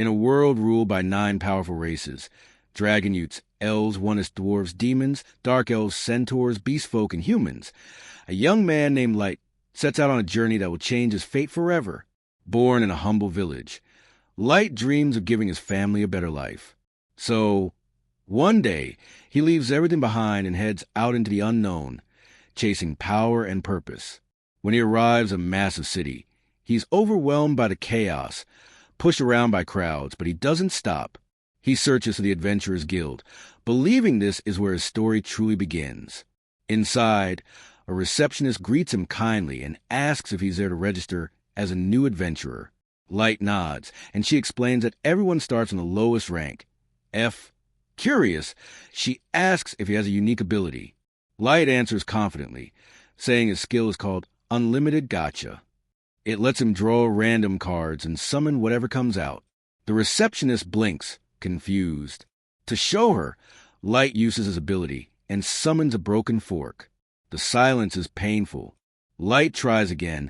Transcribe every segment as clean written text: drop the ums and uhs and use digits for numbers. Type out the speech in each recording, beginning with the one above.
In a world ruled by 9 powerful races, dragon youths, elves, onist dwarves, demons, dark elves, centaurs, beast folk, and humans, a young man named Light sets out on a journey that will change his fate forever. Born in a humble village, Light dreams of giving his family a better life. So, one day, he leaves everything behind and heads out into the unknown, chasing power and purpose. When he arrives at a massive city, he's overwhelmed by the chaos, pushed around by crowds, but he doesn't stop. He searches for the Adventurers Guild, believing this is where his story truly begins. Inside, a receptionist greets him kindly and asks if he's there to register as a new adventurer. Light nods, and she explains that everyone starts on the lowest rank, F. Curious, she asks if he has a unique ability. Light answers confidently, saying his skill is called Unlimited Gacha. It lets him draw random cards and summon whatever comes out. The receptionist blinks, confused. To show her, Light uses his ability and summons a broken fork. The silence is painful. Light tries again,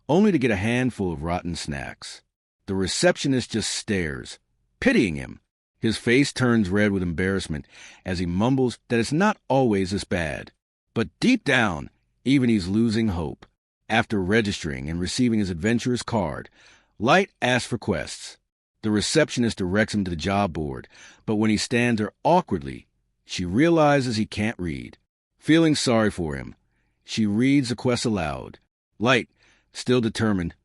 only to get a handful of rotten snacks. The receptionist just stares, pitying him. His face turns red with embarrassment as he mumbles that it's not always this bad. But deep down, even he's losing hope. After registering and receiving his adventurer's card, Light asks for quests. The receptionist directs him to the job board, but when he stands there awkwardly, she realizes he can't read. Feeling sorry for him, she reads the quest aloud. Light, still determined,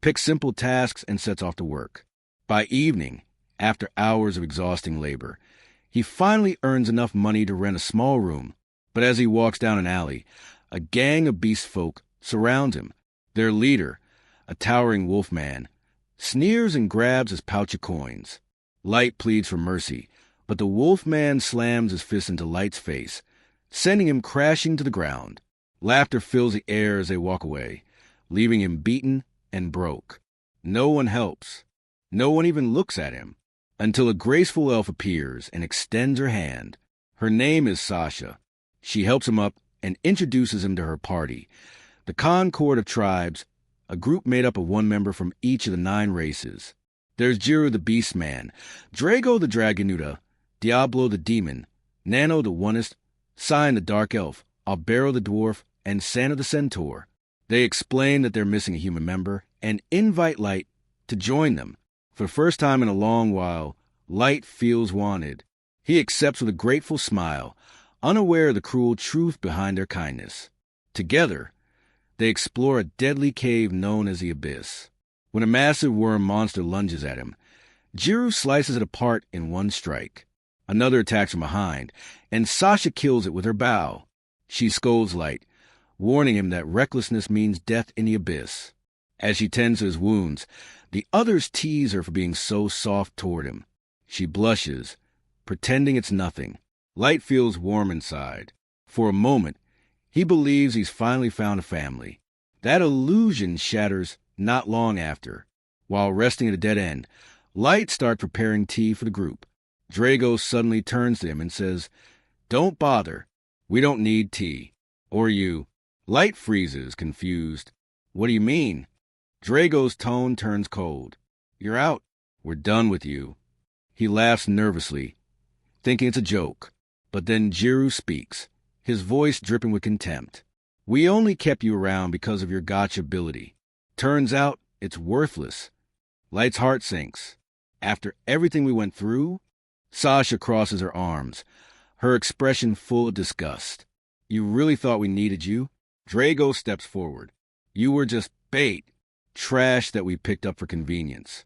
picks simple tasks and sets off to work. By evening, after hours of exhausting labor, he finally earns enough money to rent a small room. But as he walks down an alley, a gang of beast folk surround him. Their leader, a towering wolf man, sneers and grabs his pouch of coins. Light pleads for mercy, but the wolf man slams his fist into Light's face, sending him crashing to the ground. Laughter fills the air as they walk away, leaving him beaten and broke. No one helps. No one even looks at him, until a graceful elf appears and extends her hand. Her name is Sasha. She helps him up and introduces him to her party, the Concord of Tribes, a group made up of one member from each of the 9 races. There's Jiru the Beast Man, Drago the Dragonuta, Diablo the Demon, Nano the Onist, Sign the Dark Elf, Albero the Dwarf, and Santa the Centaur. They explain that they're missing a human member and invite Light to join them. For the first time in a long while, Light feels wanted. He accepts with a grateful smile, unaware of the cruel truth behind their kindness. Together, they explore a deadly cave known as the Abyss. When a massive worm monster lunges at him, Jiru slices it apart in one strike. Another attacks from behind, and Sasha kills it with her bow. She scolds Light, warning him that recklessness means death in the Abyss. As she tends to his wounds, the others tease her for being so soft toward him. She blushes, pretending it's nothing. Light feels warm inside. For a moment, he believes he's finally found a family. That illusion shatters not long after. While resting at a dead end, Light starts preparing tea for the group. Drago suddenly turns to him and says, "Don't bother. We don't need tea. Or you." Light freezes, confused. "What do you mean?" Drago's tone turns cold. "You're out. We're done with you." He laughs nervously, thinking it's a joke. But then Jiru speaks, his voice dripping with contempt. "We only kept you around because of your gacha ability. Turns out it's worthless." Light's heart sinks. "After everything we went through?" Sasha crosses her arms, her expression full of disgust. "You really thought we needed you?" Drago steps forward. "You were just bait. Trash that we picked up for convenience."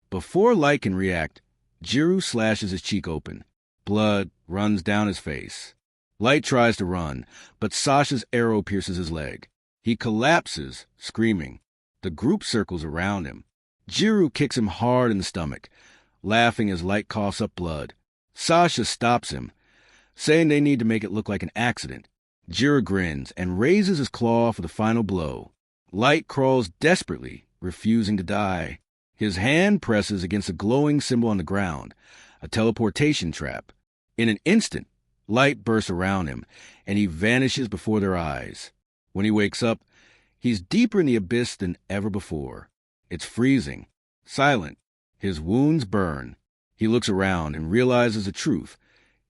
Before Light can react, Jiru slashes his cheek open. Blood runs down his face. Light tries to run, but Sasha's arrow pierces his leg. He collapses, screaming. The group circles around him. Jiru kicks him hard in the stomach, laughing as Light coughs up blood. Sasha stops him, saying they need to make it look like an accident. Jiru grins and raises his claw for the final blow. Light crawls desperately, refusing to die. His hand presses against a glowing symbol on the ground, a teleportation trap. In an instant, Light bursts around him, and he vanishes before their eyes. When he wakes up, he's deeper in the abyss than ever before. It's freezing, silent, His wounds burn. He looks around and realizes the truth.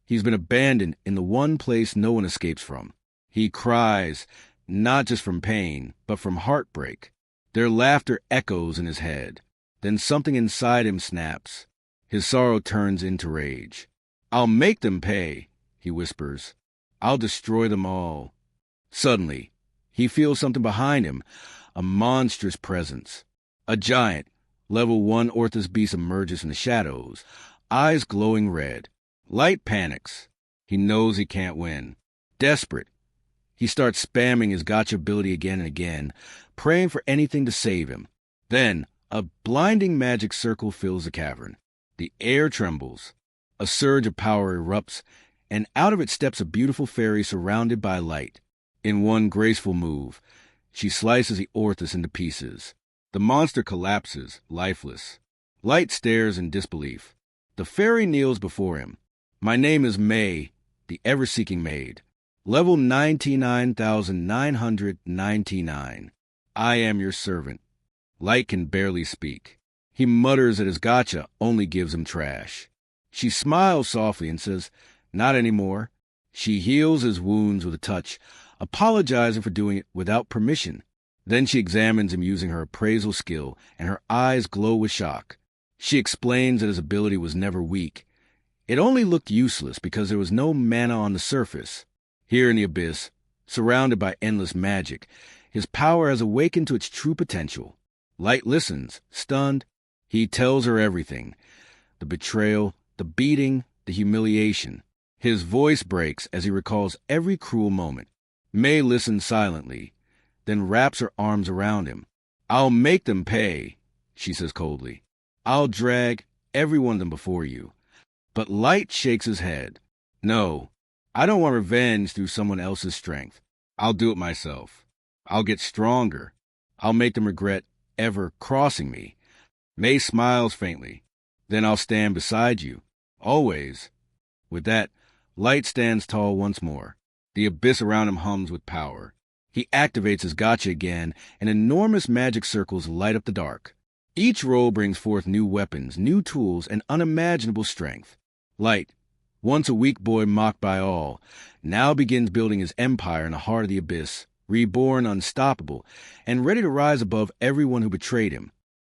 He's been abandoned in the one place no one escapes from. He cries, not just from pain, but from heartbreak. Their laughter echoes in his head. Then something inside him snaps. His sorrow turns into rage. "I'll make them pay," he whispers. "I'll destroy them all." Suddenly, he feels something behind him, a monstrous presence. A giant, level 1 Orthus beast emerges from the shadows, eyes glowing red. Light panics. He knows he can't win. Desperate, he starts spamming his gacha ability again and again, praying for anything to save him. Then, a blinding magic circle fills the cavern. The air trembles. A surge of power erupts, and out of it steps a beautiful fairy surrounded by light. In one graceful move, she slices the Orthus into pieces. The monster collapses, lifeless. Light stares in disbelief. The fairy kneels before him. "My name is May, the ever-seeking maid. Level 99,999. I am your servant." Light can barely speak. He mutters that his gacha only gives him trash. She smiles softly and says, "Not anymore." She heals his wounds with a touch, apologizing for doing it without permission. Then she examines him using her appraisal skill, and her eyes glow with shock. She explains that his ability was never weak. It only looked useless because there was no mana on the surface. Here in the abyss, surrounded by endless magic, his power has awakened to its true potential. Light listens, stunned. He tells her everything. The betrayal, the beating, the humiliation. His voice breaks as he recalls every cruel moment. May listens silently, then wraps her arms around him. "I'll make them pay," she says coldly. "I'll drag every one of them before you." But Light shakes his head. "No, I don't want revenge through someone else's strength. I'll do it myself. I'll get stronger. I'll make them regret ever crossing me." May smiles faintly. "Then I'll stand beside you. Always." With that, Light stands tall once more. The abyss around him hums with power. He activates his gacha again, and enormous magic circles light up the dark. Each roll brings forth new weapons, new tools, and unimaginable strength. Light, once a weak boy mocked by all, now begins building his empire in the heart of the abyss, reborn unstoppable, and ready to rise above everyone who betrayed him.